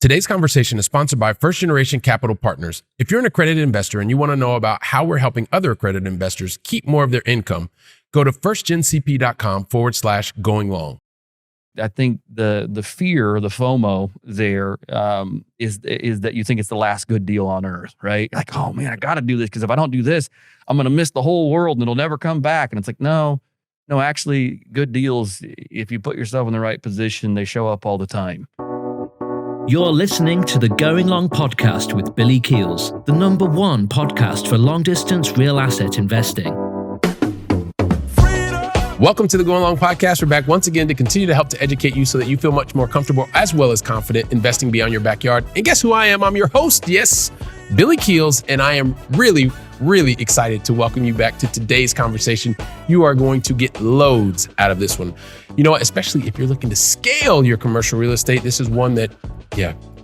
Today's conversation is sponsored by First Generation Capital Partners. If you're an accredited investor and you want to know about how we're helping other accredited investors keep more of their income, go to firstgencp.com/going long. I think the fear, the FOMO there is that you think it's the last good deal on earth, right? Like, oh man, I got to do this because if I don't do this, I'm going to miss the whole world and it'll never come back. And it's like, no, actually good deals, if you put yourself in the right position, they show up all the time. You're listening to the Going Long podcast with Billy Keels, the #1 podcast for long-distance real asset investing. Welcome to the Going Long podcast. We're back once again to continue to help to educate you so that you feel much more comfortable as well as confident investing beyond your backyard. And guess who I am? I'm your host, yes, Billy Keels, and I am really excited to welcome you back to today's conversation. You are going to get loads out of this one. You know what? Especially if you're looking to scale your commercial real estate, this is one that,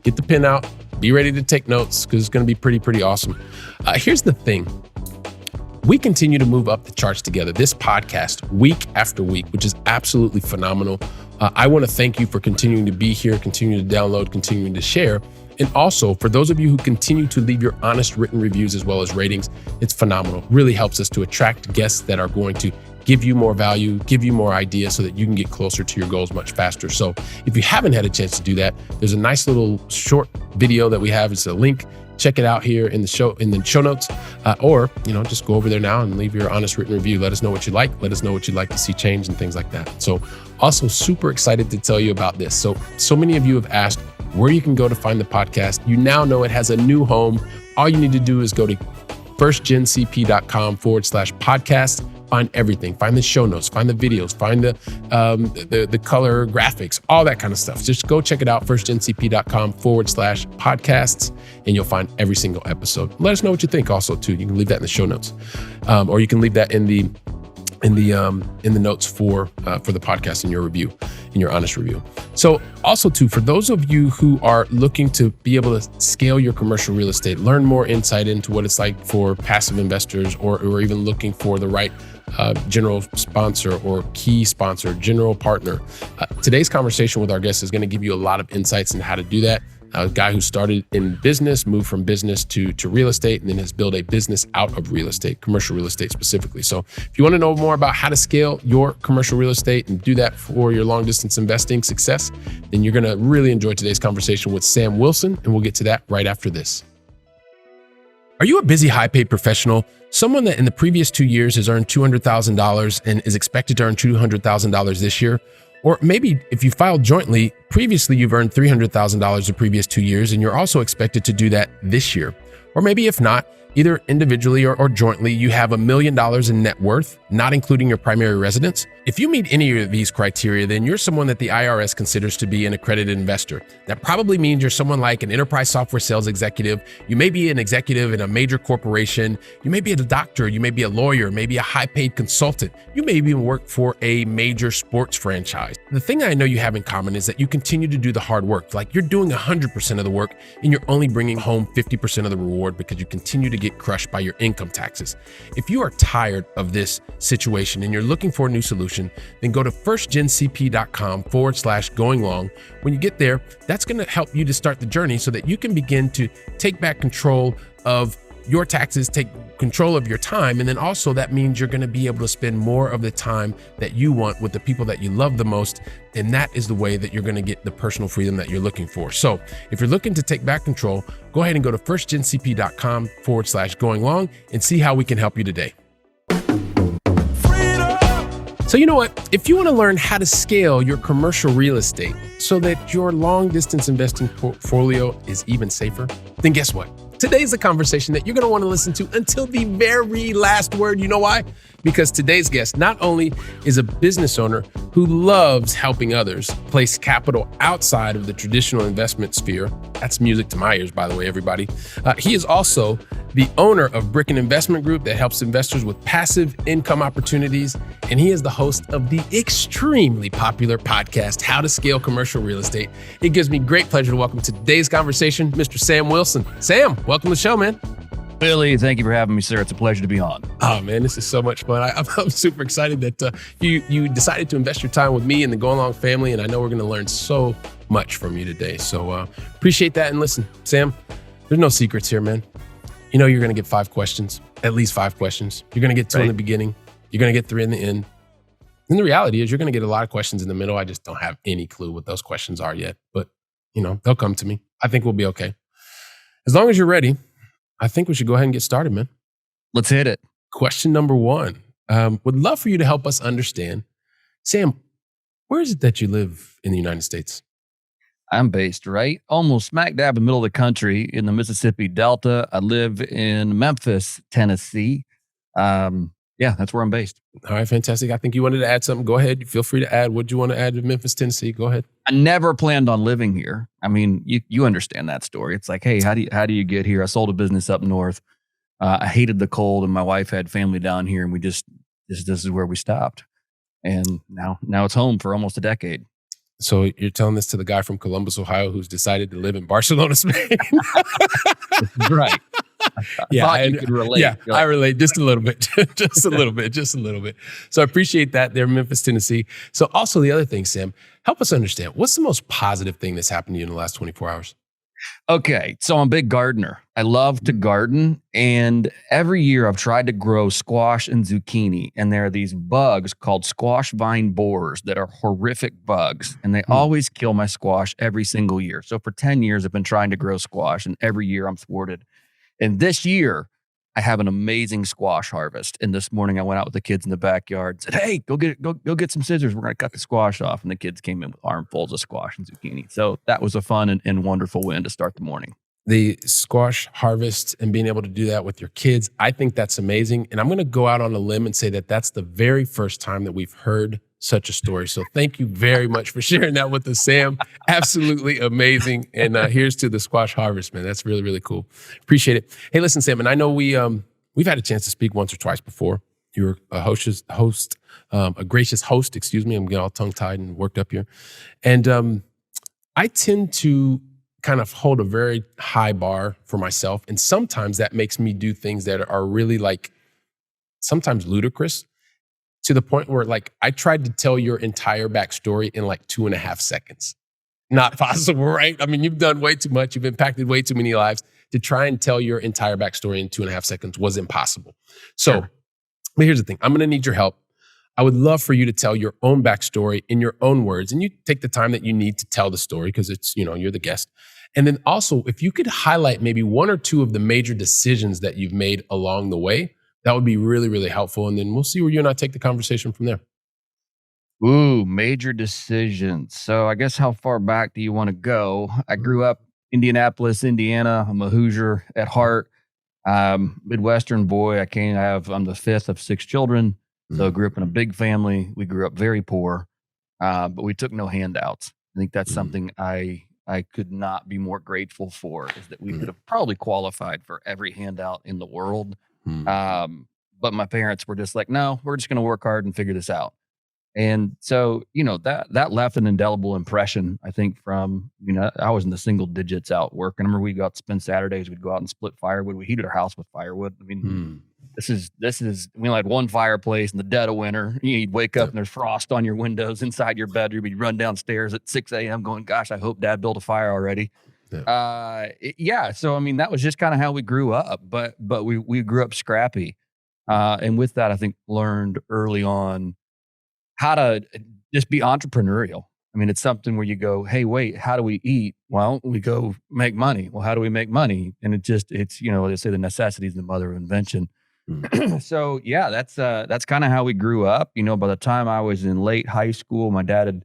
get the pen out, be ready to take notes because it's going to be pretty awesome. Here's the thing. We continue to move up the charts together, this podcast, week after week, which is absolutely phenomenal. I want to thank you for continuing to be here, continuing to download, continuing to share. And also, for those of you who continue to leave your honest written reviews as well as ratings, it's phenomenal. Really helps us to attract guests that are going to give you more value, give you more ideas so that you can get closer to your goals much faster. So if you haven't had a chance to do that, there's a nice little short video that we have. It's a link. Check it out here in the show notes, or just go over there now and leave your honest written review. Let us know what you like. Let us know what you'd like to see change and things like that. So also super excited to tell you about this. So many of you have asked where you can go to find the podcast. You now know it has a new home. All you need to do is go to firstgencp.com/podcast. Find everything. Find the show notes. Find the videos. Find the color graphics, all that kind of stuff. Just go check it out, firstgencp.com/podcasts, and you'll find every single episode. Let us know what you think also, too. You can leave that in the show notes, or you can leave that in the notes for the podcast in your review, in your honest review. So also too, for those of you who are looking to be able to scale your commercial real estate, learn more insight into what it's like for passive investors, or even looking for the right general sponsor or key sponsor, general partner. Today's conversation with our guest is going to give you a lot of insights into how to do that. A guy who started in business, moved from business to real estate, and then has built a business out of real estate, commercial real estate specifically. So if you want to know more about how to scale your commercial real estate and do that for your long distance investing success, then you're going to really enjoy today's conversation with Sam Wilson, and we'll get to that right after this. Are you a busy, high-paid professional? Someone that in the previous 2 years has earned $200,000 and is expected to earn $200,000 this year? Or maybe if you filed jointly, previously you've earned $300,000 the previous 2 years and you're also expected to do that this year. Or maybe if not, either individually or jointly, you have $1 million in net worth, not including your primary residence. If you meet any of these criteria, then you're someone that the IRS considers to be an accredited investor. That probably means you're someone like an enterprise software sales executive. You may be an executive in a major corporation. You may be a doctor. You may be a lawyer, maybe a high-paid consultant. You may even work for a major sports franchise. The thing I know you have in common is that you continue to do the hard work. Like you're doing 100% of the work and you're only bringing home 50% of the reward because you continue to get crushed by your income taxes. If you are tired of this situation and you're looking for a new solution, then go to firstgencp.com/going long. When you get there, that's going to help you to start the journey so that you can begin to take back control of your taxes, take control of your time. And then also that means you're going to be able to spend more of the time that you want with the people that you love the most. And that is the way that you're going to get the personal freedom that you're looking for. So if you're looking to take back control, go ahead and go to firstgencp.com/going long and see how we can help you today. So you know what? If you want to learn how to scale your commercial real estate so that your long distance investing portfolio is even safer, then guess what? Today's a conversation that you're going to want to listen to until the very last word. You know why? Because today's guest not only is a business owner who loves helping others place capital outside of the traditional investment sphere. That's music to my ears, by the way, everybody. He is also the owner of Brick & Investment Group that helps investors with passive income opportunities. And he is the host of the extremely popular podcast, How to Scale Commercial Real Estate. It gives me great pleasure to welcome to today's conversation, Mr. Sam Wilson. Sam, welcome to the show, man. Billy, thank you for having me, sir. It's a pleasure to be on. Oh, man, this is so much fun. I'm super excited that you decided to invest your time with me and the Going Long family, and I know we're going to learn so much from you today. So appreciate that. And listen, Sam, there's no secrets here, man. You know you're going to get 5 questions, at least 5 questions. You're going to get 2 in the beginning. You're going to get 3 in the end. And the reality is you're going to get a lot of questions in the middle. I just don't have any clue what those questions are yet. But, they'll come to me. I think we'll be okay. As long as you're ready, I think we should go ahead and get started, man. Let's hit it. Question number 1. Would love for you to help us understand. Sam, where is it that you live in the United States? I'm based right almost smack dab in the middle of the country in the Mississippi Delta. I live in Memphis, Tennessee. That's where I'm based. All right, fantastic. I think you wanted to add something. Go ahead. Feel free to add. What do you want to add to Memphis, Tennessee? Go ahead. I never planned on living here. I mean, you understand that story. It's like, hey, how do you get here? I sold a business up north. I hated the cold, and my wife had family down here, and we this is where we stopped. And now it's home for almost a decade. So you're telling this to the guy from Columbus, Ohio, who's decided to live in Barcelona, Spain? Right. I could relate. Yeah, I relate just a little bit, just a little bit. So I appreciate that there, Memphis, Tennessee. So also the other thing, Sam, help us understand, what's the most positive thing that's happened to you in the last 24 hours? Okay, so I'm a big gardener. I love to garden, and every year I've tried to grow squash and zucchini, and there are these bugs called squash vine borers that are horrific bugs, and they always kill my squash every single year. So for 10 years, I've been trying to grow squash, and every year I'm thwarted. And this year, I have an amazing squash harvest. And this morning I went out with the kids in the backyard and said, hey, go get some scissors. We're going to cut the squash off. And the kids came in with armfuls of squash and zucchini. So that was a fun and wonderful win to start the morning. The squash harvest and being able to do that with your kids, I think that's amazing. And I'm going to go out on a limb and say that that's the very first time that we've heard such a story. So thank you very much for sharing that with us, Sam. Absolutely amazing. And here's to the squash harvest, man. That's really, really cool. Appreciate it. Hey, listen, Sam, and I know we've had a chance to speak once or twice before. You're a gracious host, excuse me. I'm getting all tongue-tied and worked up here. And I tend to kind of hold a very high bar for myself. And sometimes that makes me do things that are really sometimes ludicrous, to the point where I tried to tell your entire backstory in 2.5 seconds. Not possible, right? I mean, you've done way too much. You've impacted way too many lives. To try and tell your entire backstory in 2.5 seconds was impossible. So, But here's the thing. I'm going to need your help. I would love for you to tell your own backstory in your own words. And you take the time that you need to tell the story because it's, you're the guest. And then also, if you could highlight maybe 1 or 2 of the major decisions that you've made along the way, that would be really, really helpful. And then we'll see where you and I take the conversation from there. Ooh, major decisions. So I guess how far back do you want to go? I grew up Indianapolis, Indiana. I'm a Hoosier at heart. Midwestern boy. I'm the 5th of 6 children. So I grew up in a big family. We grew up very poor, but we took no handouts. I think that's something I could not be more grateful for, is that we could have probably qualified for every handout in the world. But my parents were just like, no, we're just going to work hard and figure this out. And so, that left an indelible impression, I think, from, I was in the single digits out working. I remember we'd go out to spend Saturdays. We'd go out and split firewood. We heated our house with firewood. I mean, this is, we only had one fireplace in the dead of winter. You'd wake up and there's frost on your windows inside your bedroom. You'd run downstairs at 6 a.m. going, gosh, I hope Dad built a fire already. Yeah. So, I mean, that was just kind of how we grew up, but we grew up scrappy. And with that, I think learned early on how to just be entrepreneurial. I mean, it's something where you go, hey, wait, how do we eat? Well, we go make money. Well, how do we make money? And it's they say the necessity is the mother of invention. So yeah, that's kind of how we grew up. By the time I was in late high school, my dad had,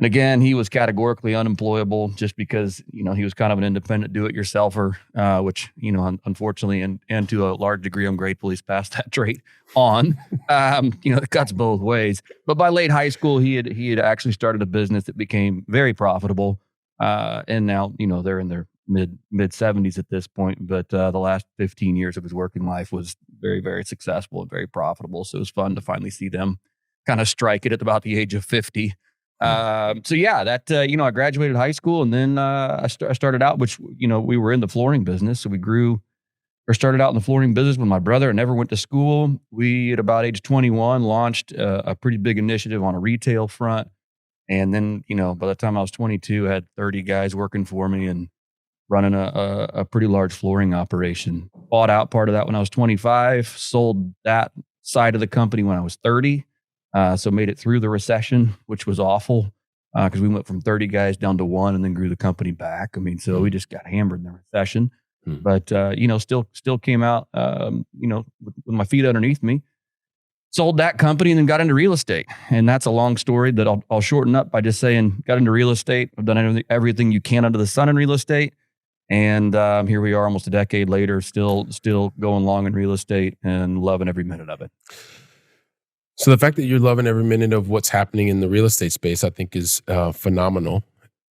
and again, he was categorically unemployable just because, he was kind of an independent do-it-yourselfer, which, unfortunately, and to a large degree, I'm grateful he's passed that trait on. It cuts both ways. But by late high school, he had actually started a business that became very profitable. And now, they're in their mid 70s at this point. But the last 15 years of his working life was very, very successful and very profitable. So it was fun to finally see them kind of strike it at about the age of 50. So yeah, I graduated high school, and then I started out, which, we were in the flooring business. So started out in the flooring business with my brother. I never went to school. We, at about age 21, launched a pretty big initiative on a retail front. And then, by the time I was 22, I had 30 guys working for me and running a pretty large flooring operation. Bought out part of that when I was 25, sold that side of the company when I was 30. So made it through the recession, which was awful because we went from 30 guys down to one and then grew the company back. I mean, so we just got hammered in the recession. But, still came out, with my feet underneath me. Sold that company and then got into real estate. And that's a long story that I'll shorten up by just saying, got into real estate. I've done everything you can under the sun in real estate. And here we are almost a decade later, still going long in real estate and loving every minute of it. So the fact that you're loving every minute of what's happening in the real estate space, I think is phenomenal.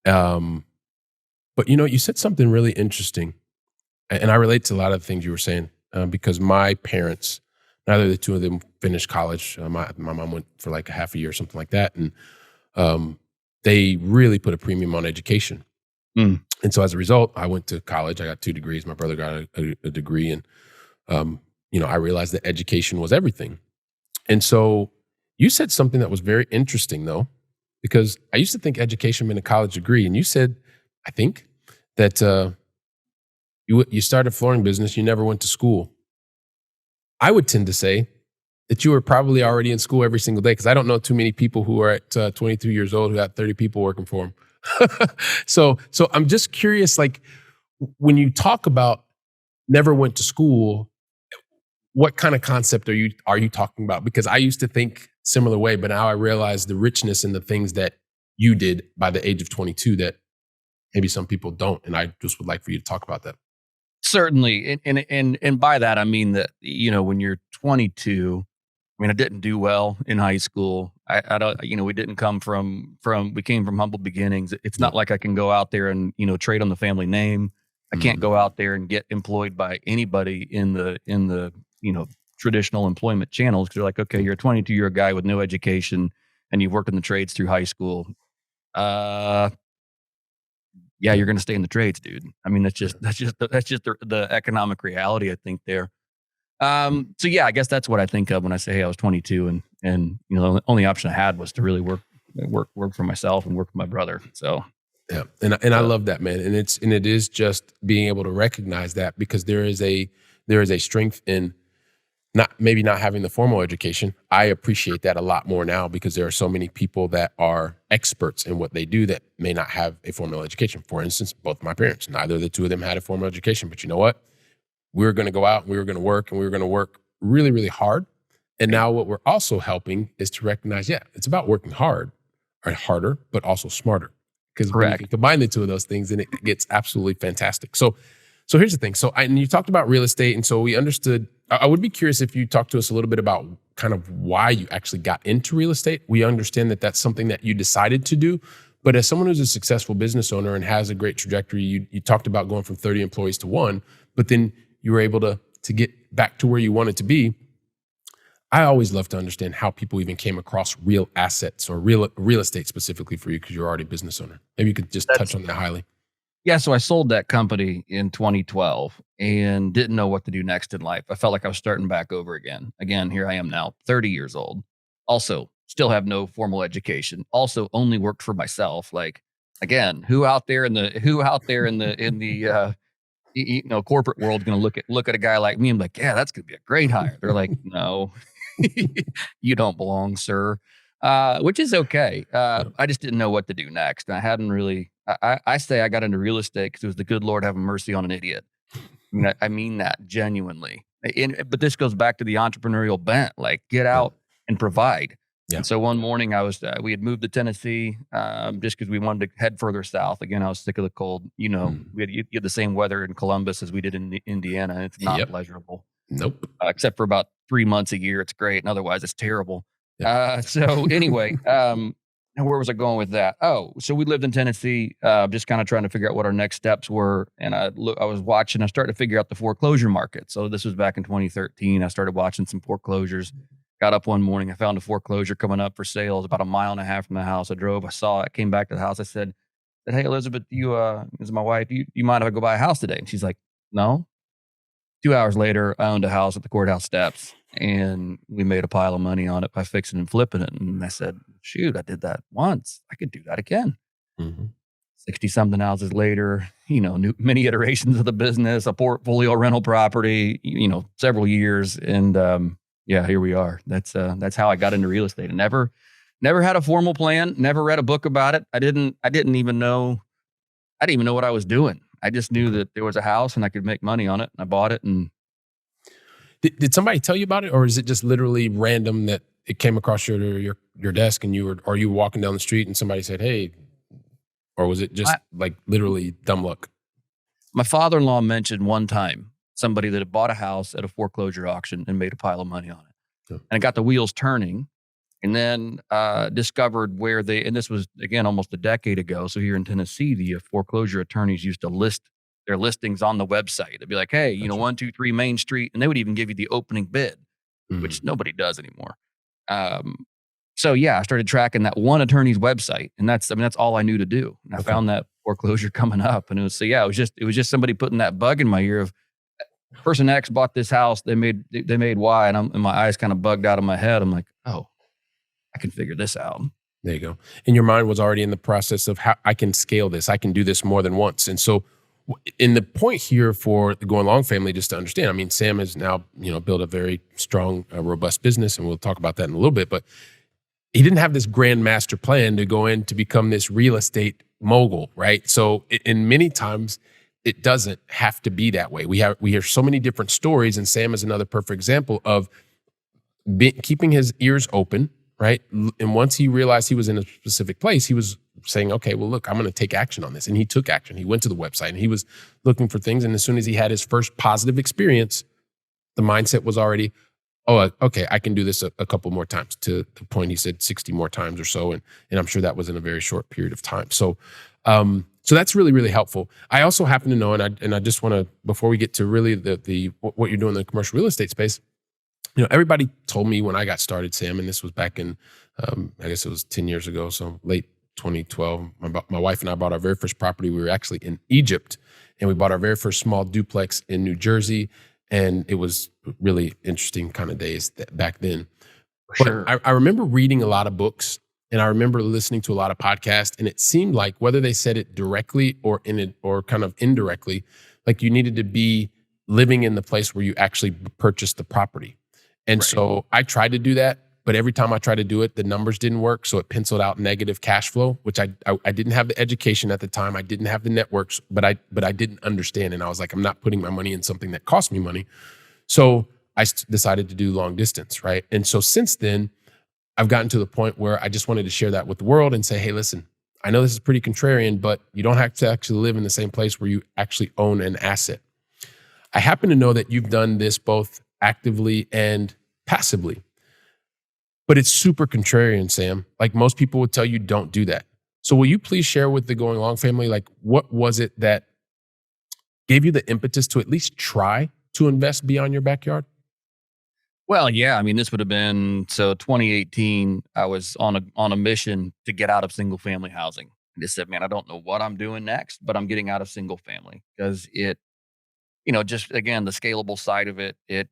But you said something really interesting. And I relate to a lot of the things you were saying because my parents, neither of the two of them finished college. My mom went for like a half a year or something like that. And they really put a premium on education. And so as a result, I went to college. I got 2 degrees. My brother got a degree. And, I realized that education was everything. And so you said something that was very interesting, though, because I used to think education meant a college degree. And you said, I think, that you started a flooring business. You never went to school. I would tend to say that you were probably already in school every single day because I don't know too many people who are at 22 years old who have 30 people working for them. So I'm just curious, like when you talk about never went to school, what kind of concept are you talking about? Because I used to think similar way, but now I realize the richness in the things that you did by the age of 22 that maybe some people don't. And I just would like for you to talk about that. Certainly. And by that, I mean that, when you're 22, I didn't do well in high school. I don't, we didn't come we came from humble beginnings. It's not like I can go out there and, trade on the family name. I can't go out there and get employed by anybody in the traditional employment channels. Cause they're like, okay, you're a 22-year guy with no education and you've worked in the trades through high school. Yeah, you're going to stay in the trades, dude. That's just the economic reality, I think there. So yeah, I guess that's what I think of when I say, hey, I was 22 and the only option I had was to really work for myself and work with my brother. So yeah. And I love that, man. And it is just being able to recognize that because there is a strength in not having the formal education. I appreciate that a lot more now because there are so many people that are experts in what they do that may not have a formal education. For instance, both my parents, neither of the two of them had a formal education, but you know what? We were going to go out and we were going to work and we were going to work really, really hard. And now what we're also helping is to recognize, it's about working hard or harder, but also smarter. Because when you can combine the two of those things, then it gets absolutely fantastic. So here's the thing. And you talked about real estate. And so we understood, I would be curious if you talk to us a little bit about kind of why you actually got into real estate. We understand that that's something that you decided to do. But as someone who's a successful business owner and has a great trajectory, you talked about going from 30 employees to 1, but then you were able to get back to where you wanted to be. I always love to understand how people even came across real assets or real estate specifically for you because you're already a business owner. Maybe you could just touch on that highly. Yeah, so I sold that company in 2012 and didn't know what to do next in life. I felt like I was starting back over again. Again, here I am now, 30 years old. Also, still have no formal education. Also, only worked for myself. Like, again, who out there in the corporate world going to look at a guy like me and be like, yeah, that's going to be a great hire. They're like, no, you don't belong, sir. Which is okay. I just didn't know what to do next. I hadn't really. I say I got into real estate because it was the good Lord having mercy on an idiot. I mean that genuinely. But this goes back to the entrepreneurial bent. Like, get out and provide. Yeah. And so one morning we had moved to Tennessee just because we wanted to head further south. Again, I was sick of the cold. We had the same weather in Columbus as we did in Indiana. And it's not pleasurable. Nope. Except for about 3 months a year, it's great. And otherwise, it's terrible. Yep. So anyway, where was I going with that? Oh, so we lived in Tennessee, just kind of trying to figure out what our next steps were. And I was watching, I started to figure out the foreclosure market. So this was back in 2013. I started watching some foreclosures. Got up one morning, I found a foreclosure coming up for sale. It was about 1.5 miles from the house. I drove, I saw it, came back to the house. I said, hey, Elizabeth, this is my wife. You mind if I go buy a house today? And she's like, no. 2 hours later, I owned a house at the courthouse steps. and we made a pile of money on it by fixing and flipping it. And I said, shoot, I did that once. I could do that again. Mm-hmm. 60 something houses later, many iterations of the business, a portfolio rental property, several years. And, here we are. That's how I got into real estate. And never had a formal plan, never read a book about it. I didn't even know what I was doing. I just knew that there was a house and I could make money on it. And I bought it. And did somebody tell you about it, or is it just literally random that it came across your desk and you were walking down the street and somebody said, hey, or was it just like literally dumb luck? My father-in-law mentioned one time somebody that had bought a house at a foreclosure auction and made a pile of money on it. Yeah. And it got the wheels turning, and then discovered where and this was, again, almost a decade ago. So here in Tennessee, the foreclosure attorneys used to list their listings on the website. They'd be like, hey, 123 Main Street. And they would even give you the opening bid, which nobody does anymore. So I started tracking that one attorney's website, and that's all I knew to do. And I found that foreclosure coming up, and it was just somebody putting that bug in my ear of person X bought this house, they made Y, and my eyes kind of bugged out of my head. I'm like, oh, I can figure this out. There you go. And your mind was already in the process of how I can scale this. I can do this more than once. And so in the point here for the Going Long family, just to understand, I mean, Sam has now, built a very strong, robust business, and we'll talk about that in a little bit, but he didn't have this grand master plan to go in to become this real estate mogul, right? So in many times, it doesn't have to be that way. We hear so many different stories, and Sam is another perfect example of keeping his ears open, right? And once he realized he was in a specific place, he was saying, okay, well, look, I'm going to take action on this. And he took action. He went to the website and he was looking for things. And as soon as he had his first positive experience, the mindset was already, oh, okay, I can do this a couple more times, to the point he said 60 more times or so. And I'm sure that was in a very short period of time. So that's really, really helpful. I also happen to know, and I just want to, before we get to really what you're doing in the commercial real estate space, everybody told me when I got started, Sam, and this was back in, I guess it was 10 years ago, so late 2012, my wife and I bought our very first property. We were actually in Egypt, and we bought our very first small duplex in New Jersey. And it was really interesting kind of days back then. Sure. But I remember reading a lot of books, and I remember listening to a lot of podcasts, and it seemed like whether they said it directly or kind of indirectly, like you needed to be living in the place where you actually purchased the property. And Right. So I tried to do that, but every time I tried to do it, the numbers didn't work. So it penciled out negative cash flow, which I didn't have the education at the time. I didn't have the networks, but I didn't understand. And I was like, I'm not putting my money in something that costs me money. So I decided to do long distance, right? And so since then, I've gotten to the point where I just wanted to share that with the world and say, hey, listen, I know this is pretty contrarian, but you don't have to actually live in the same place where you actually own an asset. I happen to know that you've done this both actively and passively. But it's super contrarian, Sam. Like most people would tell you, don't do that. So will you please share with the Going Long family, like what was it that gave you the impetus to at least try to invest beyond your backyard? Well, yeah. I mean, this would have been, 2018, I was on a mission to get out of single family housing. I just said, man, I don't know what I'm doing next, but I'm getting out of single family because it, just again, the scalable side of it, in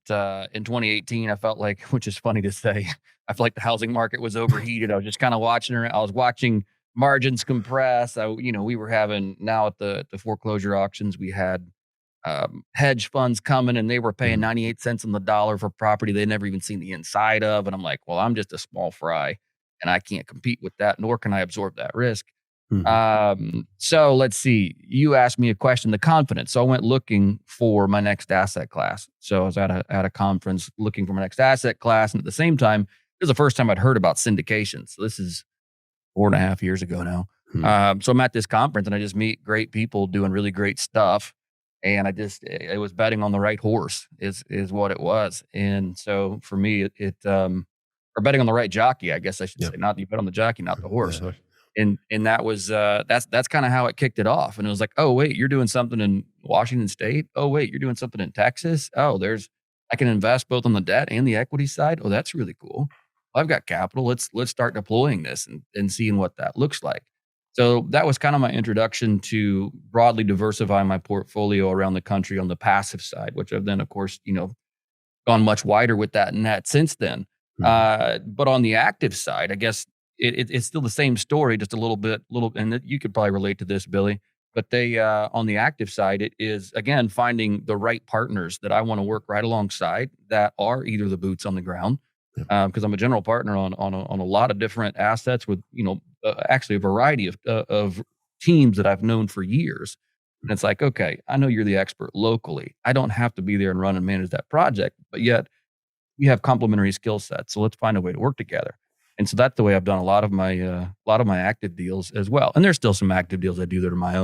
2018, I felt like, which is funny to say, I felt like the housing market was overheated. I was just kind of watching her. I was watching margins compress. We were having now at the foreclosure auctions, we had hedge funds coming and they were paying 98 cents on the dollar for property they'd never even seen the inside of. And I'm like, well, I'm just a small fry and I can't compete with that, nor can I absorb that risk. So let's see. You asked me a question, the confidence. So I went looking for my next asset class. So I was at a conference looking for my next asset class. And at the same time, it was the first time I'd heard about syndication. So this is 4.5 years ago now. So I'm at this conference and I just meet great people doing really great stuff. And it was betting on the right horse is what it was. And so for me, or betting on the right jockey, I guess I should say, not you bet on the jockey, not the horse. Yeah. And that was, that's kind of how it kicked it off. And it was like, oh, wait, you're doing something in Washington State. Oh, wait, you're doing something in Texas. Oh, I can invest both on the debt and the equity side. Oh, that's really cool. Well, I've got capital. Let's start deploying this and seeing what that looks like. So that was kind of my introduction to broadly diversifying my portfolio around the country on the passive side, which I've then, of course, gone much wider with that net since then. Mhm. But on the active side, I guess it's still the same story, just a little, and you could probably relate to this, Billy. But they, on the active side, it is again finding the right partners that I want to work right alongside that are either the boots on the ground, Yeah. because I'm a general partner on a lot of different assets with actually a variety of teams that I've known for years. And it's like, okay, I know you're the expert locally. I don't have to be there and run and manage that project, but yet we have complementary skill sets. So let's find a way to work together. And so that's the way I've done a lot of my active deals as well. And there's still some active deals I do that are my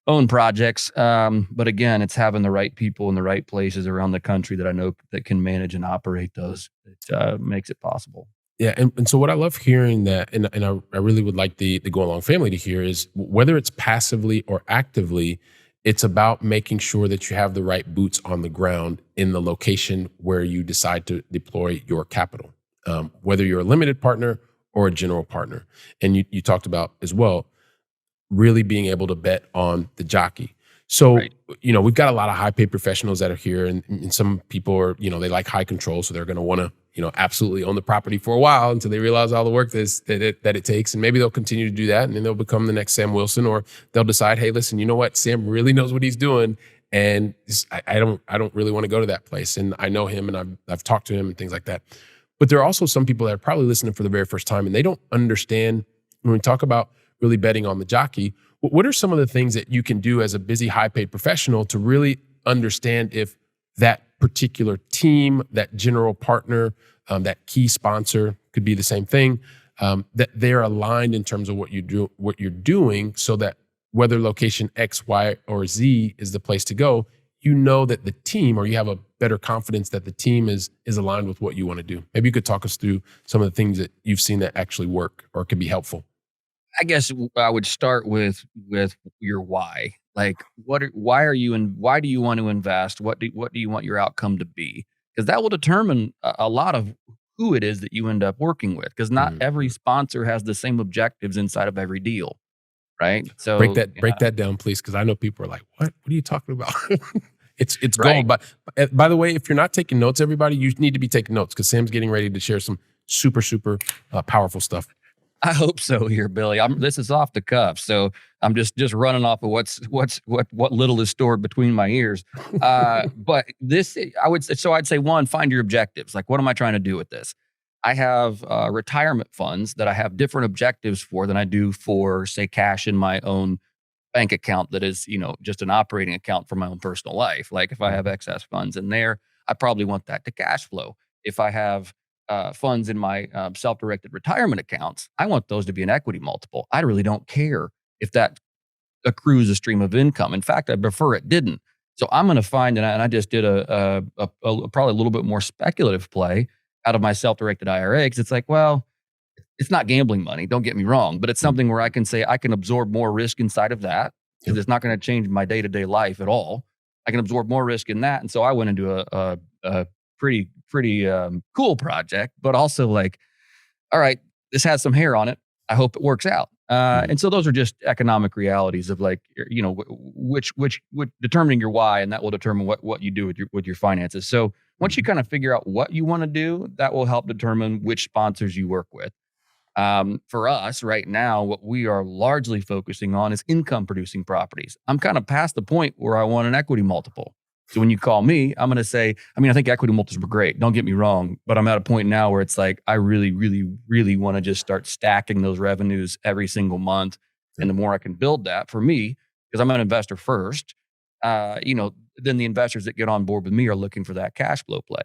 own projects. But again, it's having the right people in the right places around the country that I know that can manage and operate those. That makes it possible. Yeah, and so what I love hearing that, and I really would like the Go Along family to hear is whether it's passively or actively, it's about making sure that you have the right boots on the ground in the location where you decide to deploy your capital, whether you're a limited partner or a general partner. And you talked about as well, really being able to bet on the jockey. So, Right. we've got a lot of high paid professionals that are here, and some people are, they like high control. So they're going to want to, absolutely own the property for a while until they realize all the work that it takes. And maybe they'll continue to do that. And then they'll become the next Sam Wilson, or they'll decide, hey, listen, you know what? Sam really knows what he's doing. And I don't really want to go to that place. And I know him, and I've talked to him and things like that. But there are also some people that are probably listening for the very first time, and they don't understand when we talk about really betting on the jockey. What are some of the things that you can do as a busy, high-paid professional to really understand if that particular team, that general partner, that key sponsor could be the same thing, that they're aligned in terms of what you're doing, so that whether location X, Y, or Z is the place to go, that the team, or you have a better confidence that the team is aligned with what you want to do. Maybe you could talk us through some of the things that you've seen that actually work or could be helpful. I guess I would start with your why. Like, why do you want to invest? What do you want your outcome to be? Because that will determine a lot of who it is that you end up working with. Because not Mhm. every sponsor has the same objectives inside of every deal, right? Break So, break that down, please, because I know people are like, "What? What are you talking about?" It's right. gold. But by the way, if you're not taking notes, everybody, you need to be taking notes, because Sam's getting ready to share some super powerful stuff. I hope so here, Billy. This is off the cuff, so I'm just running off of what little is stored between my ears. But this, I'd say one, find your objectives. Like, what am I trying to do with this? I have retirement funds that I have different objectives for than I do for, say, cash in my own bank account that is, just an operating account for my own personal life. Like, if I have excess funds in there, I probably want that to cash flow. If I have funds in my self-directed retirement accounts, I want those to be an equity multiple. I really don't care if that accrues a stream of income. In fact, I prefer it didn't. So I'm going to find, and I just did a probably a little bit more speculative play out of my self-directed IRA, because it's like, well, it's not gambling money, don't get me wrong, but it's something where I can say I can absorb more risk inside of that, because Yep. it's not going to change my day-to-day life at all. I can absorb more risk in that. And so I went into a pretty cool project, but also like, all right, this has some hair on it. I hope it works out. Mhm. And so those are just economic realities of, like, which determining your why, and that will determine what you do with your finances. So once you kind of figure out what you want to do, that will help determine which sponsors you work with. For us right now, what we are largely focusing on is income producing properties. I'm kind of past the point where I want an equity multiple. So when you call me, I'm going to say, I think equity multiples were great. Don't get me wrong, but I'm at a point now where it's like, I really, really, really want to just start stacking those revenues every single month. And the more I can build that for me, because I'm an investor first, then the investors that get on board with me are looking for that cash flow play.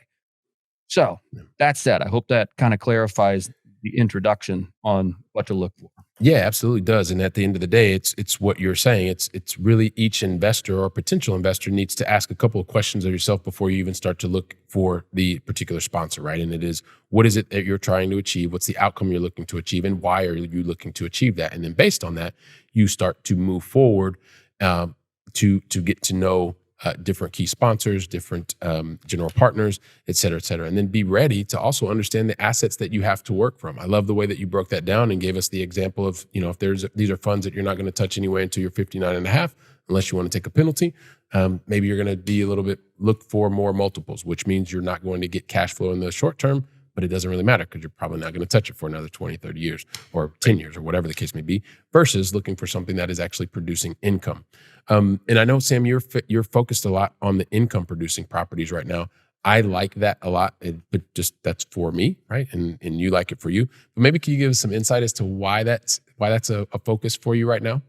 So that said, I hope that kind of clarifies the introduction on what to look for. Yeah, absolutely does. And at the end of the day, it's what you're saying. It's really each investor or potential investor needs to ask a couple of questions of yourself before you even start to look for the particular sponsor, right? And it is, what is it that you're trying to achieve? What's the outcome you're looking to achieve? And why are you looking to achieve that? And then based on that, you start to move forward to get to know different key sponsors, different general partners, et cetera, and then be ready to also understand the assets that you have to work from. I love the way that you broke that down and gave us the example of, if these are funds that you're not going to touch anyway until you're 59 and a half, unless you want to take a penalty. Maybe you're going to be a little bit, look for more multiples, which means you're not going to get cash flow in the short term, but it doesn't really matter because you're probably not going to touch it for another 20, 30 years or 10 years or whatever the case may be, versus looking for something that is actually producing income. And I know, Sam, you're focused a lot on the income producing properties right now. I like that a lot, but just that's for me, right? And you like it for you. But maybe can you give us some insight as to why that's a focus for you right now?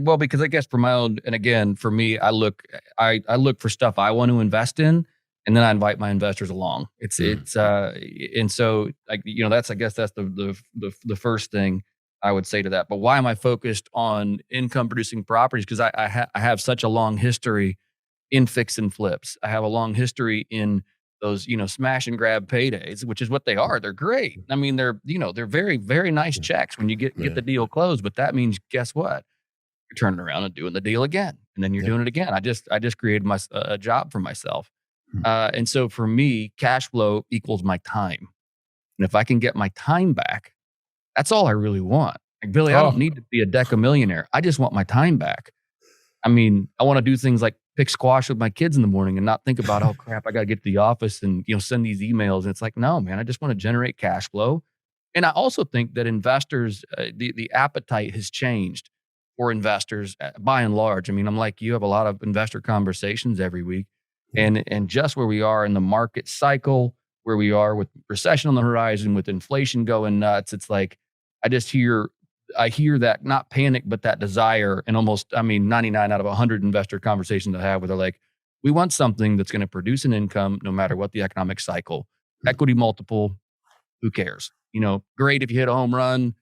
Well, because I guess for my own, and again, for me, I look for stuff I want to invest in, and then I invite my investors along. And so, like, that's, I guess that's the first thing I would say to that. But why am I focused on income producing properties? Because I have such a long history in fix and flips. I have a long history in those, smash and grab paydays, which is what they are. They're great. I mean, they're very, very nice checks when you get the deal closed. But that means, guess what? You're turning around and doing the deal again, and then you're doing it again. I just created a job for myself. And so for me, cash flow equals my time. And if I can get my time back, that's all I really want. Like, Billy, I don't need to be a decamillionaire. I just want my time back. I mean, I want to do things like pick squash with my kids in the morning and not think about, oh crap, I got to get to the office and, send these emails. And it's like, no, man, I just want to generate cash flow. And I also think that investors, the appetite has changed for investors by and large. I mean, I'm like, you have a lot of investor conversations every week, and just where we are in the market cycle, where we are with recession on the horizon, with inflation going nuts. It's like, I hear that, not panic, but that desire. And almost, 99 out of 100 investor conversations I have where they're like, we want something that's going to produce an income no matter what the economic cycle. Equity multiple, who cares? Great if you hit a home run.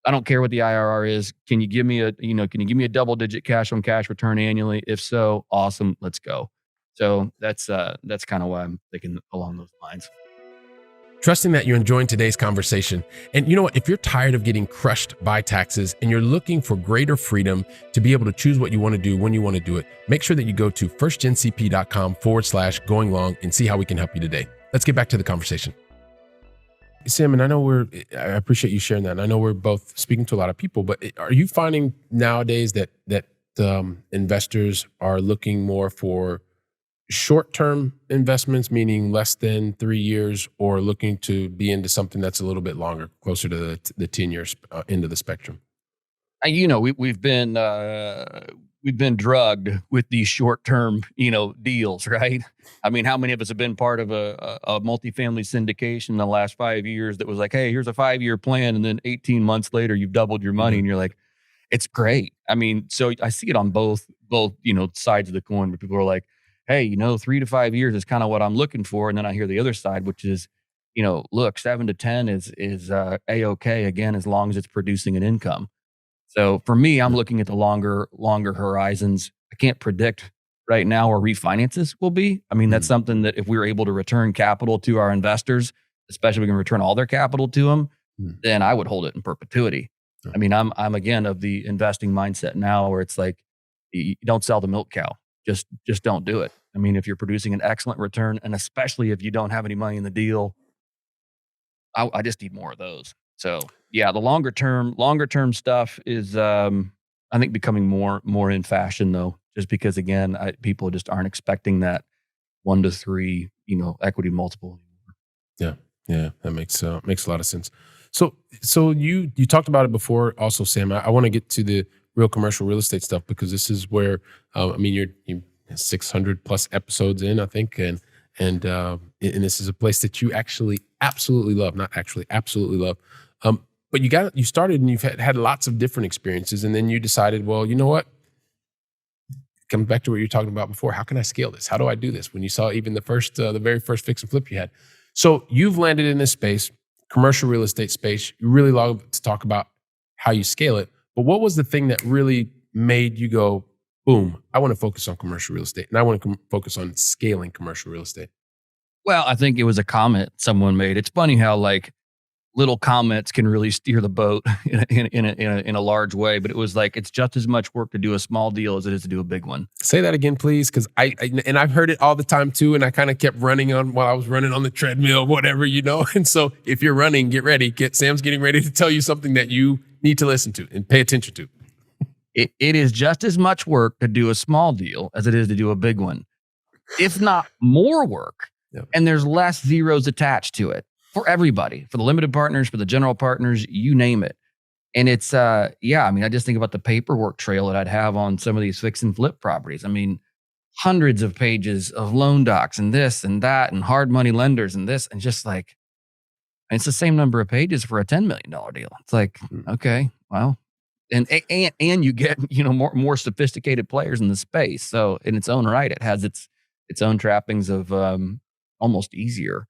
I don't care what the IRR is. Can you give me a double digit cash on cash return annually? If so, awesome, let's go. So that's kind of why I'm thinking along those lines. Trusting that you're enjoying today's conversation. And you know what? If you're tired of getting crushed by taxes and you're looking for greater freedom to be able to choose what you want to do when you want to do it, make sure that you go to firstgencp.com/going long and see how we can help you today. Let's get back to the conversation. Sam, and I appreciate you sharing that. And I know we're both speaking to a lot of people, but are you finding nowadays that investors are looking more for short-term investments, meaning less than 3 years, or looking to be into something that's a little bit longer, closer to the 10 years end of the spectrum? We've been drugged with these short-term, deals, right? I mean, how many of us have been part of a multifamily syndication in the last 5 years that was like, hey, here's a 5-year plan, and then 18 months later, you've doubled your money, and you're like, it's great. I mean, so I see it on both sides of the coin, where people are like, hey, 3 to 5 years is kind of what I'm looking for. And then I hear the other side, which is, look, 7 to 10 is A-okay, again, as long as it's producing an income. So for me, I'm looking at the longer horizons. I can't predict right now where refinances will be. I mean, that's something that if we're able to return capital to our investors, especially if we can return all their capital to them, then I would hold it in perpetuity. I mean, I'm again of the investing mindset now where it's like, you don't sell the milk cow. Just don't do it. I mean, if you're producing an excellent return, and especially if you don't have any money in the deal, I just need more of those. So yeah, the longer term stuff is, I think, becoming more in fashion though, just because again, people just aren't expecting that 1 to 3, equity multiple anymore. Yeah, that makes a lot of sense. So you talked about it before, also, Sam. I want to get to the real commercial real estate stuff because this is where you're 600 plus episodes in, I think, and this is a place that you actually absolutely love, absolutely love. But you started and you've had lots of different experiences, and then you decided, well, you know what? Comes back to what you were talking about before. How can I scale this? How do I do this? When you saw even the very first fix and flip you had, so you've landed in this space, commercial real estate space. You really love to talk about how you scale it. But what was the thing that really made you go, boom, I want to focus on commercial real estate and I want to focus on scaling commercial real estate? Well, I think it was a comment someone made. It's funny how like little comments can really steer the boat in a large way. But it was like, it's just as much work to do a small deal as it is to do a big one. Say that again, please. Because I've heard it all the time too. And I kind of kept running on while I was running on the treadmill, whatever, And so if you're running, get ready. Sam's getting ready to tell you something that you need to listen to and pay attention to. It is just as much work to do a small deal as it is to do a big one, if not more work. Yep. And there's less zeros attached to it for everybody, for the limited partners, for the general partners, you name it. And it's, I mean, I just think about the paperwork trail that I'd have on some of these fix and flip properties. I mean, hundreds of pages of loan docs and this and that and hard money lenders and this, and just like, it's the same number of pages for a $10 million deal. It's like, okay, well, and you get, more sophisticated players in the space. So in its own right, it has its own trappings of almost easier.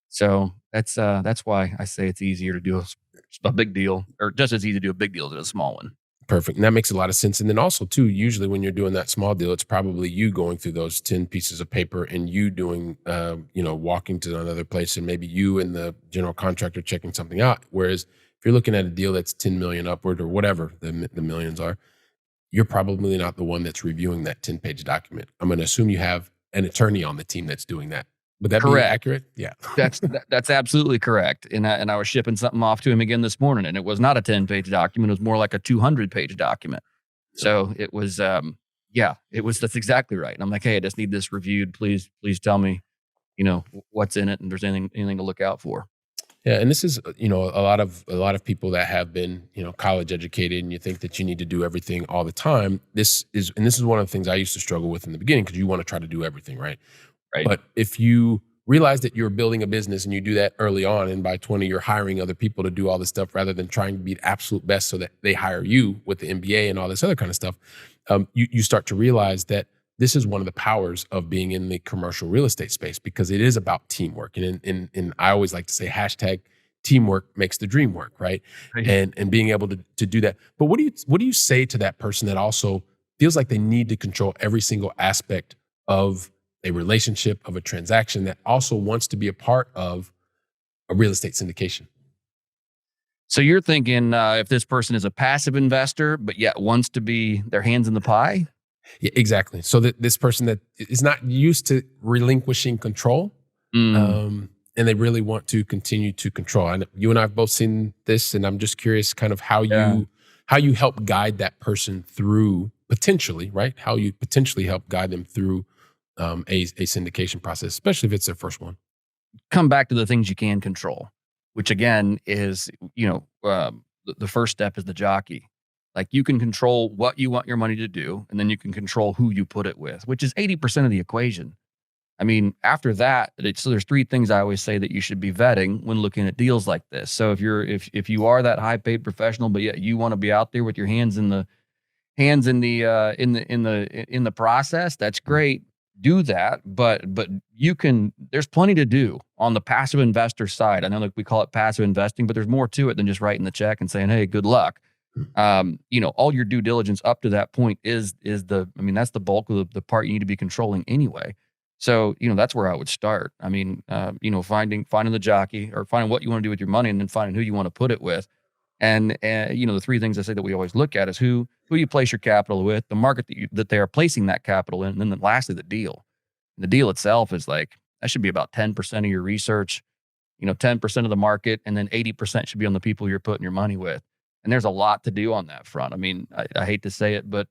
So that's why I say it's easier to do a big deal, or just as easy to do a big deal as a small one. Perfect. And that makes a lot of sense. And then also too, usually when you're doing that small deal, it's probably you going through those 10 pieces of paper and you doing, walking to another place, and maybe you and the general contractor checking something out. Whereas if you're looking at a deal that's 10 million upward or whatever the millions are, you're probably not the one that's reviewing that 10-page document. I'm going to assume you have an attorney on the team that's doing that. Would that be accurate? Yeah. That's absolutely correct. And I was shipping something off to him again this morning, and it was not a 10-page document. It was more like a 200-page document. So it was, that's exactly right. And I'm like, hey, I just need this reviewed. Please tell me, what's in it, and if there's anything to look out for. Yeah, and this is, a lot of people that have been, college educated, and you think that you need to do everything all the time. This is one of the things I used to struggle with in the beginning, because you want to try to do everything, right? Right. But if you realize that you're building a business and you do that early on, and by 20 you're hiring other people to do all this stuff rather than trying to be the absolute best so that they hire you with the MBA and all this other kind of stuff, you start to realize that this is one of the powers of being in the commercial real estate space, because it is about teamwork. And I always like to say hashtag teamwork makes the dream work, right? And being able to do that. But what do you say to that person that also feels like they need to control every single aspect of a relationship, of a transaction, that also wants to be a part of a real estate syndication? So you're thinking if this person is a passive investor, but yet wants to be their hands in the pie? Yeah, exactly. So that this person that is not used to relinquishing control, and they really want to continue to control. And you and I have both seen this, and I'm just curious kind of how you help guide that person through potentially, right? How you potentially help guide them through a syndication process, especially if it's their first one. Come back to the things you can control, which again is, the first step is the jockey. Like, you can control what you want your money to do, and then you can control who you put it with, which is 80% of the equation. I mean, after that, so there's three things I always say that you should be vetting when looking at deals like this. So if you are that high paid professional, but yet you want to be out there with your hands in the process, that's great. Do that, but there's plenty to do on the passive investor side. I know that we call it passive investing, but there's more to it than just writing the check and saying, hey, good luck. All your due diligence up to that point that's the bulk of the part you need to be controlling anyway. So, that's where I would start. I mean, finding the jockey, or finding what you want to do with your money, and then finding who you want to put it with. And the three things I say that we always look at is who you place your capital with, the market that they are placing that capital in, and then lastly, the deal. And the deal itself is that should be about 10% of your research, 10% of the market, and then 80% should be on the people you're putting your money with. And there's a lot to do on that front. I mean, I hate to say it, but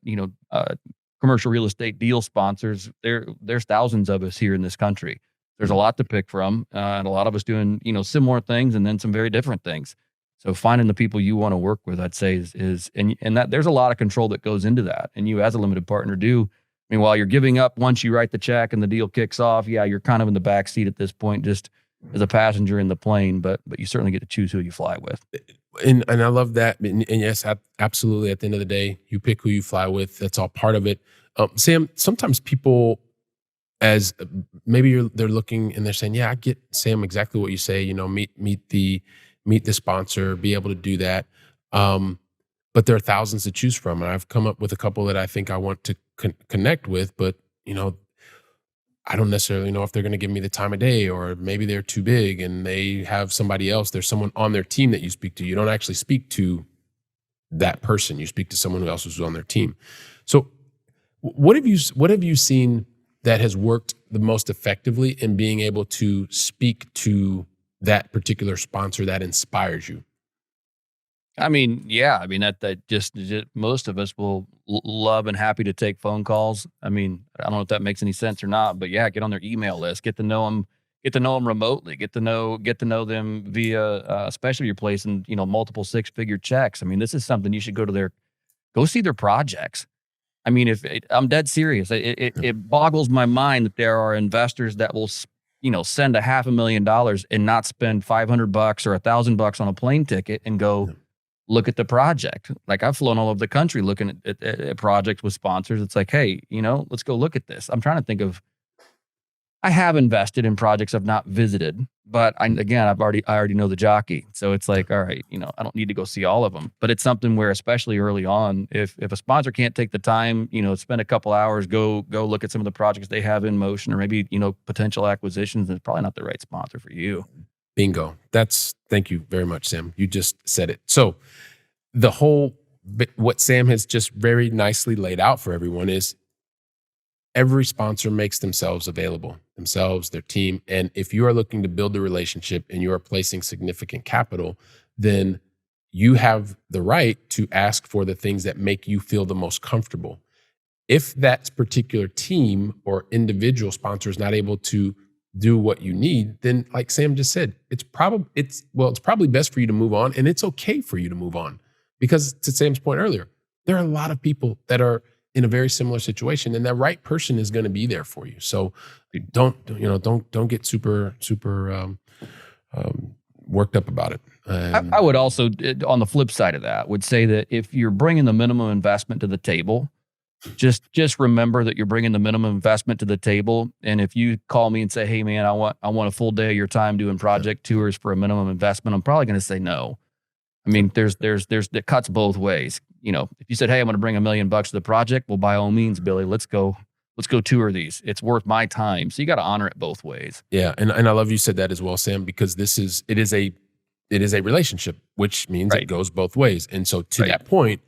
commercial real estate deal sponsors, there's thousands of us here in this country. There's a lot to pick from, and a lot of us doing similar things, and then some very different things. So finding the people you want to work with, I'd say is that there's a lot of control that goes into that. And you as a limited partner do. I mean, while you're giving up, once you write the check and the deal kicks off, you're kind of in the back seat at this point, just as a passenger in the plane, but you certainly get to choose who you fly with. And I love that. And yes, absolutely. At the end of the day, you pick who you fly with. That's all part of it. Sam, sometimes people, as maybe they're looking and they're saying, yeah, I get, Sam, exactly what you say, meet the sponsor, be able to do that. But there are thousands to choose from. And I've come up with a couple that I think I want to connect with, but I don't necessarily know if they're going to give me the time of day, or maybe they're too big and they have somebody else. There's someone on their team that you speak to. You don't actually speak to that person. You speak to someone who else is on their team. So what have you seen that has worked the most effectively in being able to speak to that particular sponsor that inspires you? I mean, yeah. I mean, that just most of us will love and happy to take phone calls. I mean, I don't know if that makes any sense or not, but yeah, get on their email list, get to know them remotely, get to know them via, especially if you're placing, multiple 6-figure checks. I mean, this is something you should go see their projects. I mean, I'm dead serious. It boggles my mind that there are investors that will, send $500,000 and not spend $500 or $1,000 on a plane ticket and go look at the project. Like, I've flown all over the country looking at projects with sponsors. It's like, hey, let's go look at this. I'm trying to think of. I have invested in projects I've not visited, but I already know the jockey. So it's like, all right, I don't need to go see all of them, but it's something where, especially early on, if a sponsor can't take the time, spend a couple hours, go look at some of the projects they have in motion, or maybe, potential acquisitions, it's probably not the right sponsor for you. Bingo. Thank you very much, Sam. You just said it. So what Sam has just very nicely laid out for everyone is every sponsor makes themselves available, their team. And if you are looking to build a relationship and you are placing significant capital, then you have the right to ask for the things that make you feel the most comfortable. If that particular team or individual sponsor is not able to do what you need, then like Sam just said, it's probably best for you to move on, and it's okay for you to move on. Because to Sam's point earlier, there are a lot of people that are in a very similar situation, and that right person is going to be there for you. So don't get super worked up about it. I would also, on the flip side of that, would say that if you're bringing the minimum investment to the table, just remember that you're bringing the minimum investment to the table. And if you call me and say, hey man, I want a full day of your time doing project tours for a minimum investment, I'm probably going to say no. I mean, it cuts both ways. If you said, hey, I'm going to bring $1 million to the project, well, by all means, Billy, let's go tour these. It's worth my time. So you got to honor it both ways. Yeah. And I love you said that as well, Sam, because it is a relationship, which means it goes both ways. And so to that point,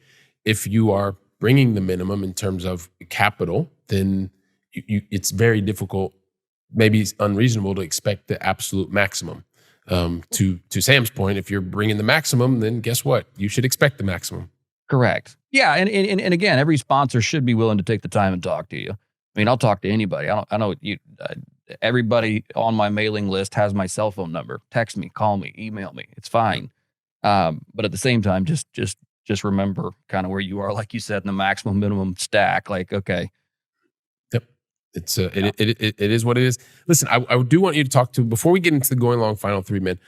if you are bringing the minimum in terms of capital, then it's very difficult, maybe it's unreasonable to expect the absolute maximum. To Sam's point, if you're bringing the maximum, then guess what? You should expect the maximum. Correct. Yeah, and again, every sponsor should be willing to take the time and talk to you. I mean, I'll talk to anybody. I know you. Everybody on my mailing list has my cell phone number. Text me, call me, email me. It's fine. But at the same time, just remember kind of where you are, like you said, in the maximum minimum stack. Like, okay. Yep. It's it is what it is. Listen, I do want you to talk to, before we get into the going long final three, man.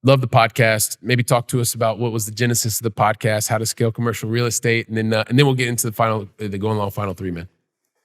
Love the podcast. Maybe talk to us about what was the genesis of the podcast, how to scale commercial real estate, and then we'll get into the going long final three, man.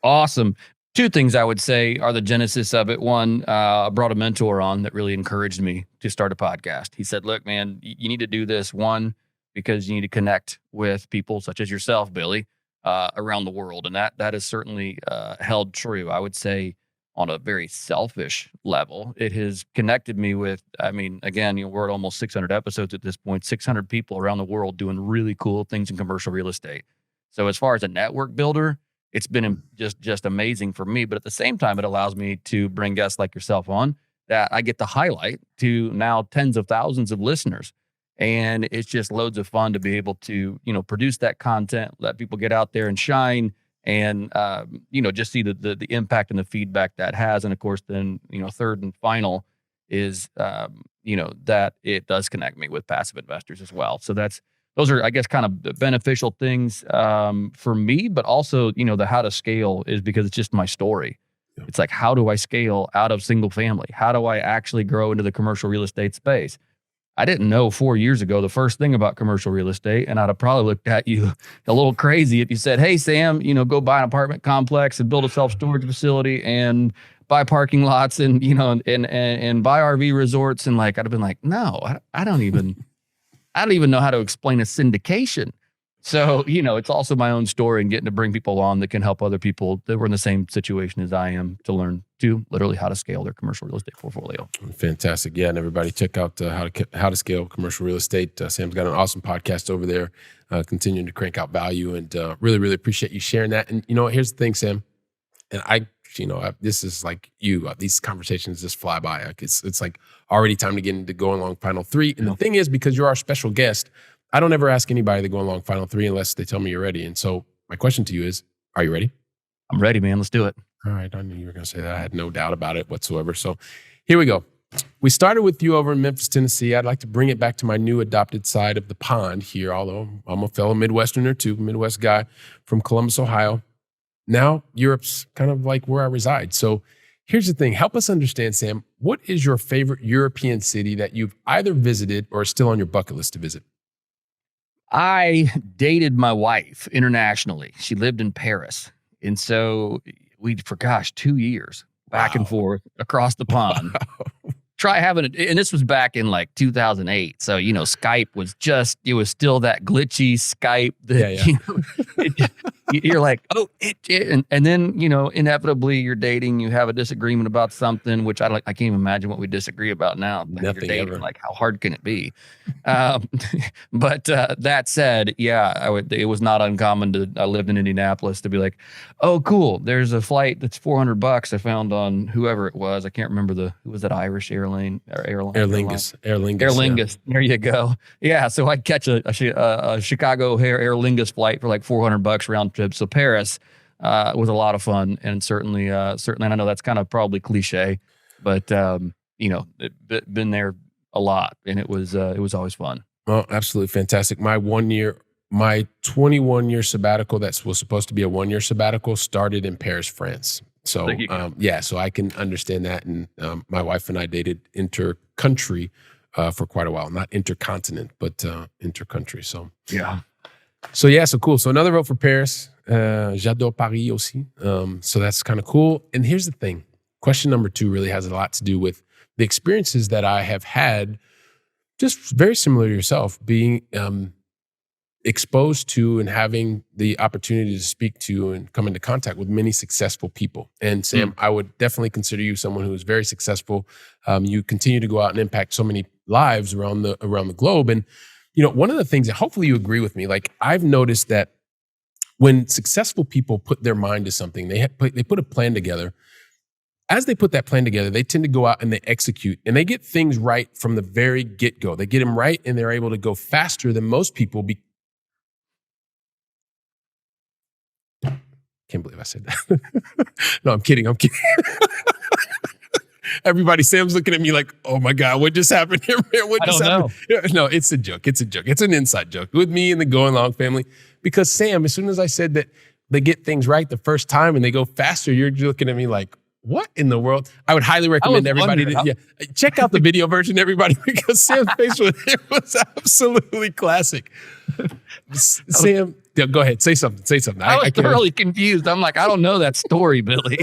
Awesome. Two things I would say are the genesis of it. One, I brought a mentor on that really encouraged me to start a podcast. He said, look, man, you need to do this. One, because you need to connect with people such as yourself, Billy, around the world. And that is certainly held true. I would say on a very selfish level, it has connected me with, I mean, again, we're at almost 600 episodes at this point, 600 people around the world doing really cool things in commercial real estate. So as far as a network builder, it's been just amazing for me. But at the same time, it allows me to bring guests like yourself on that I get to highlight to now tens of thousands of listeners. And it's just loads of fun to be able to, produce that content, let people get out there and shine, and, just see the impact and the feedback that has. And of course, then, third and final is, that it does connect me with passive investors as well. So those are, I guess, kind of beneficial things for me, but also, the how to scale is because it's just my story. Yeah. It's like, how do I scale out of single family? How do I actually grow into the commercial real estate space? I didn't know 4 years ago the first thing about commercial real estate, and I'd have probably looked at you a little crazy if you said, hey, Sam, go buy an apartment complex and build a self-storage facility and buy parking lots and, and buy RV resorts. And like, I'd have been like, no, I don't even know how to explain a syndication. So, it's also my own story and getting to bring people on that can help other people that were in the same situation as I am to learn to literally how to scale their commercial real estate portfolio. Fantastic. Yeah. And everybody check out how to scale commercial real estate. Sam's got an awesome podcast over there, continuing to crank out value, and really, really appreciate you sharing that. And here's the thing, Sam, and I this is like these conversations just fly by. Like it's like already time to get into going along final three. And the thing is, because you're our special guest, I don't ever ask anybody to go along final three unless they tell me you're ready. And so my question to you is, are you ready? I'm ready, man. Let's do it. All right. I knew you were going to say that. I had no doubt about it whatsoever. So here we go. We started with you over in Memphis, Tennessee. I'd like to bring it back to my new adopted side of the pond here, although I'm a fellow Midwesterner too, Midwest guy from Columbus, Ohio. Now Europe's kind of like where I reside. So here's the thing. Help us understand, Sam, what is your favorite European city that you've either visited or is still on your bucket list to visit? I dated my wife internationally. She lived in Paris. And so for 2 years back and forth across the pond. Try having it. And this was back in like 2008. So, Skype was it was still that glitchy Skype that, you're like, and then, inevitably you're dating, you have a disagreement about something, which I can't even imagine what we disagree about now. Nothing dating, ever. like how hard can it be? But that said, it was not uncommon I lived in Indianapolis to be like, oh, cool. There's a flight that's $400 I found on whoever it was. I can't remember who was that Irish airline? Aer Lingus. Aer Lingus. There you go. Yeah. So I'd catch a Chicago Aer Lingus flight for like $400 round trip. So Paris was a lot of fun, and certainly, and I know that's kind of probably cliche, but been there a lot, and it was always fun. Oh, absolutely fantastic. My 21-year sabbatical that was supposed to be a 1-year sabbatical started in Paris, France. So, so I can understand that. And my wife and I dated inter-country for quite a while. Not intercontinent, but inter-country. So, So cool. So another vote for Paris. J'adore Paris aussi. So that's kind of cool. And here's the thing. Question number 2 really has a lot to do with the experiences that I have had, just very similar to yourself, being exposed to and having the opportunity to speak to and come into contact with many successful people. And Sam, I would definitely consider you someone who is very successful. You continue to go out and impact so many lives around the globe. And, one of the things that hopefully you agree with me, like I've noticed that when successful people put their mind to something, they put a plan together. As they put that plan together, they tend to go out and they execute, and they get things right from the very get-go. They get them right, and they're able to go faster than most people. Can't believe I said that. No, I'm kidding. Everybody, Sam's looking at me like, oh my God, what just happened here, man? What just happened? No, it's a joke. It's an inside joke with me and the Going Long family. Because Sam, as soon as I said that they get things right the first time and they go faster, you're looking at me like, what in the world? I would highly recommend everybody to check out the video version, everybody, because Sam's face was absolutely classic. Sam, go ahead, say something. I was thoroughly confused. I'm like, I don't know that story, Billy.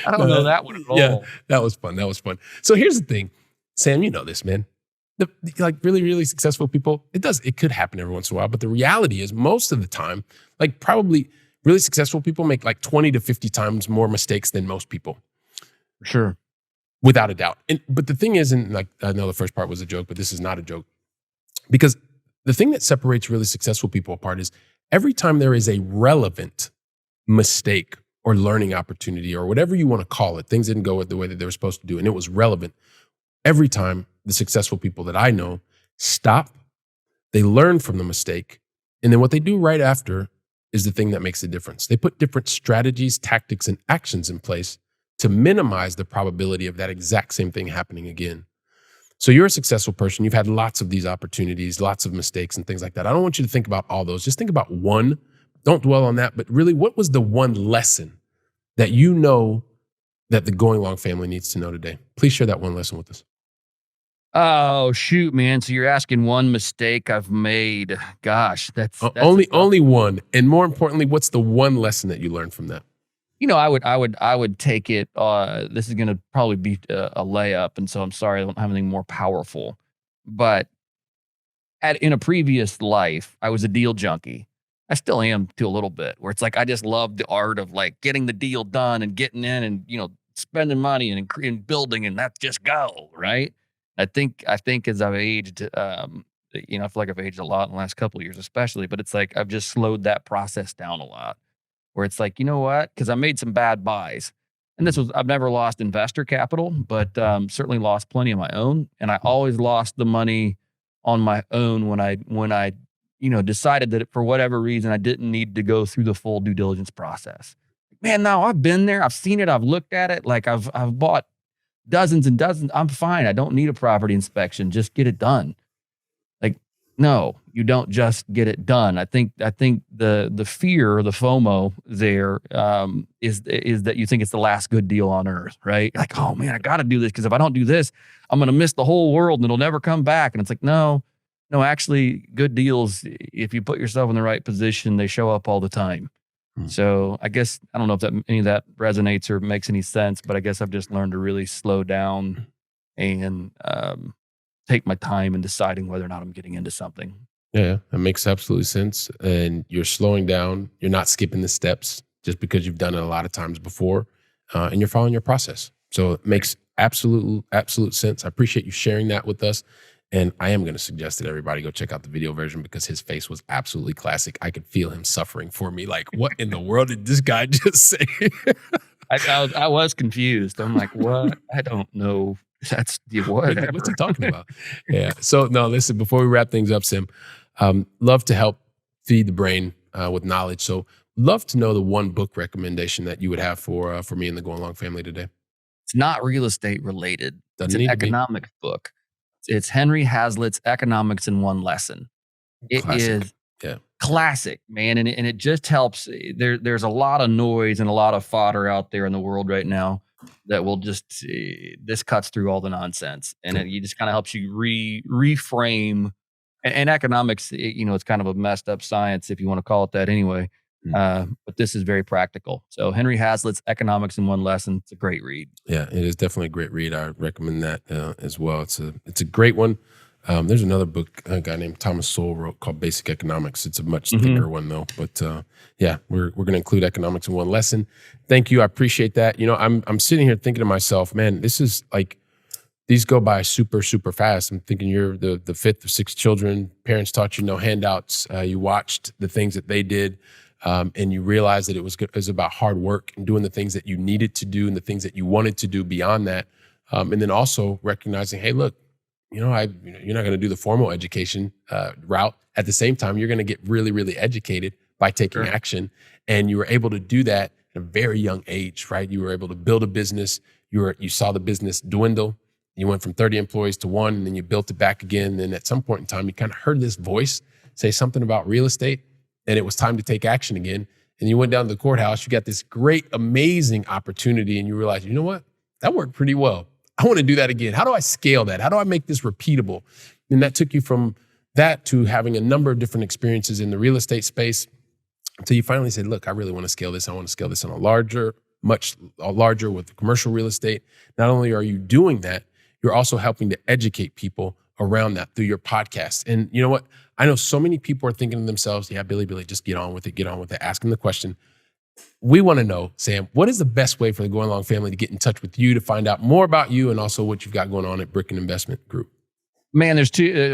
I don't know that one at all. Yeah, that was fun. So here's the thing, Sam, you know this, man. Like really, really successful people, it could happen every once in a while, but the reality is most of the time, like probably really successful people make like 20 to 50 times more mistakes than most people. Sure. Without a doubt. But the thing is, and like I know the first part was a joke, but this is not a joke. Because the thing that separates really successful people apart is every time there is a relevant mistake or learning opportunity or whatever you want to call it, things didn't go the way that they were supposed to do, and it was relevant. Every time the successful people that I know stop, they learn from the mistake, and then what they do right after is the thing that makes the difference. They put different strategies, tactics, and actions in place to minimize the probability of that exact same thing happening again. So you're a successful person. You've had lots of these opportunities, lots of mistakes and things like that. I don't want you to think about all those. Just think about one. Don't dwell on that. But really, what was the one lesson that you know that the Going Long family needs to know today? Please share that one lesson with us. Oh, shoot, man. So you're asking one mistake I've made. Gosh, that's only one. And more importantly, what's the one lesson that you learned from that? I would take it. This is going to probably be a layup. And so I'm sorry, I don't have anything more powerful. But in a previous life, I was a deal junkie. I still am to a little bit, where it's like I just love the art of like getting the deal done and getting in and spending money and building, and that's just go right. I think as I've aged, I feel like I've aged a lot in the last couple of years, especially. But it's like I've just slowed that process down a lot. where it's like, you know what? Because I made some bad buys. And I've never lost investor capital, but certainly lost plenty of my own. And I always lost the money on my own when I decided that for whatever reason, I didn't need to go through the full due diligence process. Man, no, I've been there. I've seen it. I've looked at it. Like I've bought dozens and dozens. I'm fine. I don't need a property inspection. Just get it done. Like, no, you don't just get it done. I think the fear, the FOMO there is that you think it's the last good deal on earth, right? Like, oh man, I got to do this because if I don't do this, I'm going to miss the whole world and it'll never come back. And it's like, no, actually, good deals, if you put yourself in the right position, they show up all the time. So I guess, I don't know if any of that resonates or makes any sense, but I guess I've just learned to really slow down and take my time in deciding whether or not I'm getting into something. Yeah, that makes absolute sense. And you're slowing down. You're not skipping the steps just because you've done it a lot of times before, and you're following your process. So it makes absolute sense. I appreciate you sharing that with us. And I am going to suggest that everybody go check out the video version because his face was absolutely classic. I could feel him suffering for me. Like, what in the world did this guy just say? I was confused. I'm like, what? I don't know. That's whatever. What's he talking about? Yeah. So no, listen, before we wrap things up, Sam, love to help feed the brain with knowledge. So love to know the one book recommendation that you would have for me and the Going Long family today. It's not real estate related. It's Doesn't an economics book. It's Henry Hazlitt's Economics in One Lesson. It is classic, man. And it just helps. There's a lot of noise and a lot of fodder out there in the world right now that will just, this cuts through all the nonsense. And it just kind of helps you reframe. And economics, it's kind of a messed up science, if you want to call it that anyway. But this is very practical. So Henry Hazlitt's Economics in One Lesson. It's a great read. Yeah, it is definitely a great read. I recommend that as well. It's a great one. There's another book a guy named Thomas Sowell wrote called Basic Economics. It's a much thicker one though. But yeah, we're going to include Economics in One Lesson. Thank you. I appreciate that. I'm sitting here thinking to myself, man, this is like, these go by super, super fast. I'm thinking you're the fifth of six children. Parents taught you no handouts. You watched the things that they did. And you realized that it was about hard work and doing the things that you needed to do and the things that you wanted to do beyond that. And then also recognizing, hey, look, you're not going to do the formal education route. At the same time, you're going to get really, really educated by taking action. And you were able to do that at a very young age, right? You were able to build a business. You saw the business dwindle. You went from 30 employees to one, and then you built it back again. And then at some point in time, you kind of heard this voice say something about real estate. And it was time to take action again. And you went down to the courthouse, you got this great, amazing opportunity, and you realized, you know what? That worked pretty well. I want to do that again. How do I scale that? How do I make this repeatable? And that took you from that to having a number of different experiences in the real estate space until you finally said, look, I really want to scale this. I want to scale this on much larger with commercial real estate. Not only are you doing that, you're also helping to educate people around that through your podcast. And you know what? I know so many people are thinking to themselves, yeah, Billy, just get on with it. Ask them the question. We want to know, Sam, what is the best way for the Going Long family to get in touch with you to find out more about you and also what you've got going on at Bricken Investment Group? Man, there's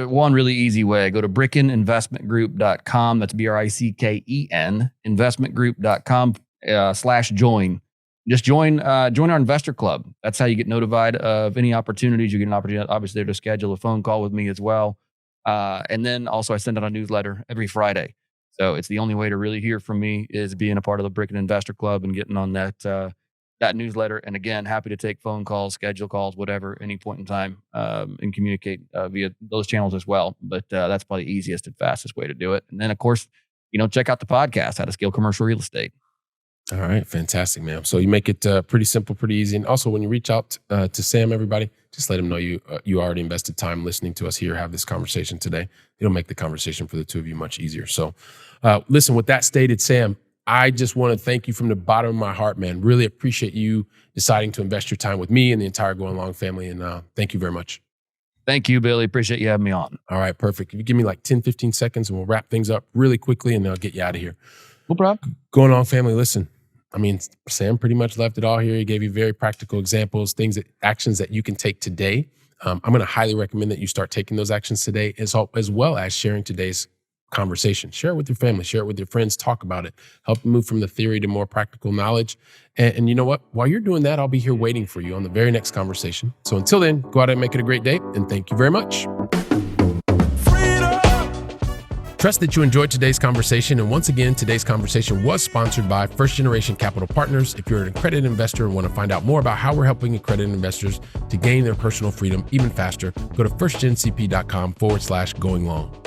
one really easy way. Go to brickeninvestmentgroup.com. That's BRICKEN, investmentgroup.com/join. Just join our investor club. That's how you get notified of any opportunities. You get an opportunity, obviously, to schedule a phone call with me as well. And then also I send out a newsletter every Friday. So it's the only way to really hear from me is being a part of the Bricken Investor Club and getting on that newsletter. And again, happy to take phone calls, schedule calls, whatever, any point in time, and communicate via those channels as well. But that's probably the easiest and fastest way to do it. And then, of course, check out the podcast, How to Scale Commercial Real Estate. All right. Fantastic, man. So you make it pretty simple, pretty easy. And also when you reach out to Sam, everybody, just let him know you already invested time listening to us here, have this conversation today. It'll make the conversation for the two of you much easier. So listen, with that stated, Sam, I just want to thank you from the bottom of my heart, man. Really appreciate you deciding to invest your time with me and the entire Going Long family. And thank you very much. Thank you, Billy. Appreciate you having me on. All right. Perfect. If you give me like 10, 15 seconds and we'll wrap things up really quickly and I'll get you out of here. No problem. Going Long family, listen. Sam pretty much left it all here. He gave you very practical examples, actions that you can take today. I'm going to highly recommend that you start taking those actions today as well as sharing today's conversation. Share it with your family, share it with your friends, talk about it, help them move from the theory to more practical knowledge. And you know what? While you're doing that, I'll be here waiting for you on the very next conversation. So until then, go out and make it a great day. And thank you very much. Trust that you enjoyed today's conversation. And once again, today's conversation was sponsored by First Generation Capital Partners. If you're an accredited investor and want to find out more about how we're helping accredited investors to gain their personal freedom even faster, go to firstgencp.com/going long.